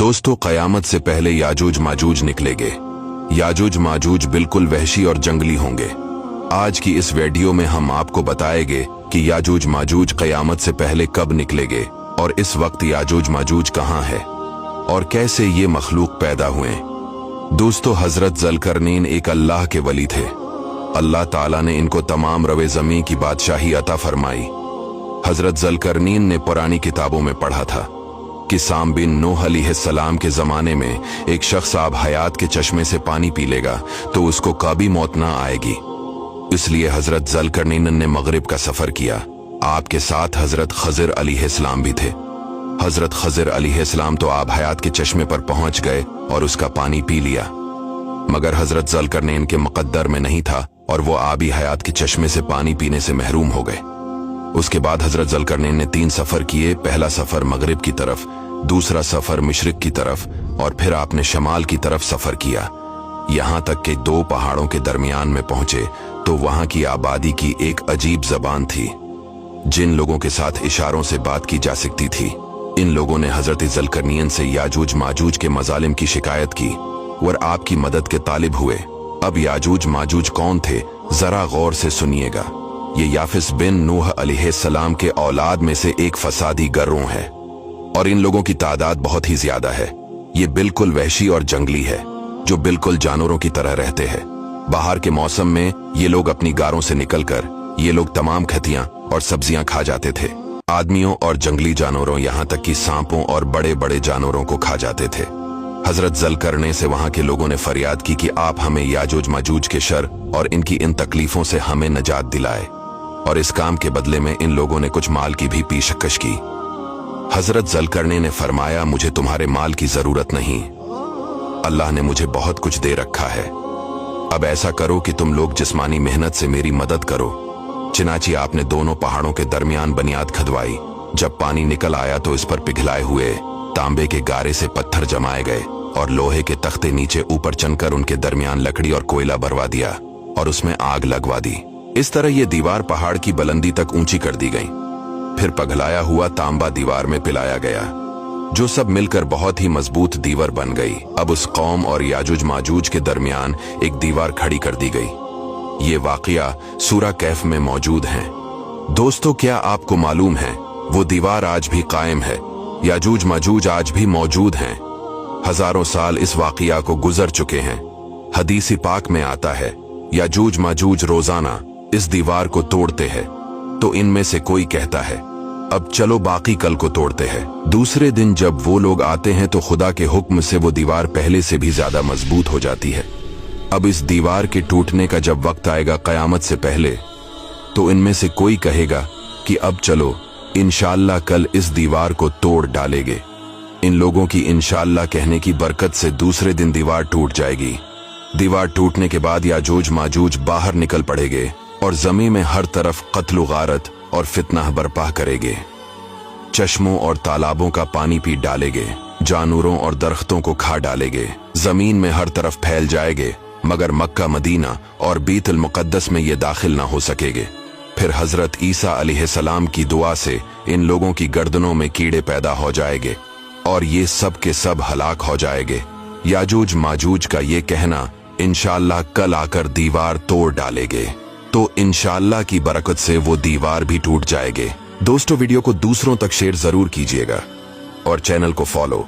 दोस्तों, क़यामत से पहले याजूज माजूज निकलेंगे। याजूज माजूज बिल्कुल वहशी और जंगली होंगे। आज की इस वीडियो में हम आपको बताएंगे कि याजूज माजूज क़यामत से पहले कब निकलेंगे और इस वक्त याजूज माजूज कहाँ है और कैसे ये मखलूक पैदा हुए। दोस्तों, हजरत ज़ुल्करनैन एक अल्लाह के वली थे। अल्लाह ताला ने इनको तमाम रवे ज़मीन की बादशाही अता फरमाई। हजरत ज़ुल्करनैन ने पुरानी किताबों में पढ़ा था कि साम बिन नूह अलैहिस्सलाम के ज़माने में एक शख्स आब हयात के चश्मे से पानी पी लेगा तो उसको कभी मौत ना आएगी। इसलिए हजरत ज़ुल्करनैन ने मगरिब का सफ़र किया। आपके साथ हजरत खज़िर अलैहिस्सलाम भी थे। हजरत खज़िर अलैहिस्सलाम तो आब हयात के चश्मे पर पहुंच गए और उसका पानी पी लिया, मगर हजरत ज़ुल्करनैन के मुक़द्दर में नहीं था और वो आबी हयात के चश्मे से पानी पीने से महरूम हो गए। उसके बाद हजरत ज़ुल्करनैन ने 3 सफ़र किए। पहला सफ़र मगरिब की तरफ, दूसरा सफ़र मशरिक की तरफ और फिर आपने शमाल की तरफ सफ़र किया। यहाँ तक कि 2 पहाड़ों के दरमियान में पहुंचे तो वहाँ की आबादी की एक अजीब जबान थी। जिन लोगों के साथ इशारों से बात की जा सकती थी, इन लोगों ने हजरत ज़ुल्करनैन से याजूज माजूज के मजालिम की शिकायत की और आपकी मदद के तालिब हुए। अब याजूज माजूज कौन थे, जरा गौर से सुनिएगा। ये याफिस बिन नूह अलैहिस्सलाम के औलाद में से एक फसादी गिरोह है और इन लोगों की तादाद बहुत ही ज्यादा है। ये बिल्कुल वहशी और जंगली है, जो बिल्कुल जानवरों की तरह रहते हैं। बाहर के मौसम में ये लोग अपनी गारों से निकलकर ये लोग तमाम खतियां और सब्जियां खा जाते थे। आदमियों और जंगली जानवरों, यहाँ तक कि सांपों और बड़े बड़े जानवरों को खा जाते थे। हजरत ज़ुल्करनैन से वहां के लोगों ने फरियाद की कि आप हमें याजूज माजूज के शर और इनकी इन तकलीफों से हमें निजात दिलाए, और इस काम के बदले में इन लोगों ने कुछ माल की भी पेशकश की। हजरत ज़ुल्करनैन ने फरमाया, मुझे तुम्हारे माल की जरूरत नहीं, अल्लाह ने मुझे बहुत कुछ दे रखा है। अब ऐसा करो कि तुम लोग जिस्मानी मेहनत से मेरी मदद करो। चिनाची आपने दोनों पहाड़ों के दरमियान बुनियाद खदवाई। जब पानी निकल आया तो इस पर पिघलाए हुए तांबे के गारे से पत्थर जमाए गए और लोहे के तख्ते नीचे ऊपर चनकर उनके दरमियान लकड़ी और कोयला भरवा दिया और उसमें आग लगवा दी। इस तरह ये दीवार पहाड़ की बुलंदी तक ऊंची कर दी गई। फिर पिघलाया हुआ तांबा दीवार में पिलाया गया, जो सब मिलकर बहुत ही मजबूत दीवार बन गई। अब उस कौम और याजूज माजूज के दरमियान एक दीवार खड़ी कर दी गई। ये वाकया सूरा कैफ में मौजूद है। दोस्तों, क्या आपको मालूम है वो दीवार आज भी कायम है। याजूज माजूज आज भी मौजूद हैं। हजारों साल इस वाकया को गुजर चुके हैं। हदीस पाक में आता है, याजूज माजूज रोजाना इस दीवार को तोड़ते हैं। तो इनमें से कोई कहता है, अब चलो बाकी कल को तोड़ते हैं। दूसरे दिन जब वो लोग आते हैं तो खुदा के हुक्म से वो दीवार पहले से भी ज्यादा मजबूत हो जाती है। अब इस दीवार के टूटने का जब वक्त आएगा क़यामत से पहले, तो इनमें से कोई कहेगा कि अब चलो इंशाअल्लाह कल इस दीवार को तोड़ डालेंगे। इन लोगों की इंशाअल्लाह कहने की बरकत से दूसरे दिन दीवार टूट जाएगी। दीवार टूटने के बाद याजूज माजूज बाहर निकल पड़ेंगे और जमीन में हर तरफ कत्ल गारत और फितना बर्पा करेंगे। चश्मों और तालाबों का पानी पी डालेंगे, जानवरों और दरख्तों को खा डालेंगे, जमीन में हर तरफ फैल जाएंगे, मगर मक्का, मदीना और बीतुल मुक़द्दस में ये दाखिल ना हो सकेंगे। फिर हजरत ईसा अलैहिस्सलाम की दुआ से इन लोगों की गर्दनों में कीड़े पैदा हो जाएंगे और ये सब के सब हलाक हो जाएंगे। याजूज माजूज का ये कहना इंशाअल्लाह कल आकर दीवार तोड़ डालेंगे, तो इंशाअल्लाह की बरकत से वो दीवार भी टूट जाएंगे। दोस्तों, वीडियो को दूसरों तक शेयर जरूर कीजिएगा और चैनल को फॉलो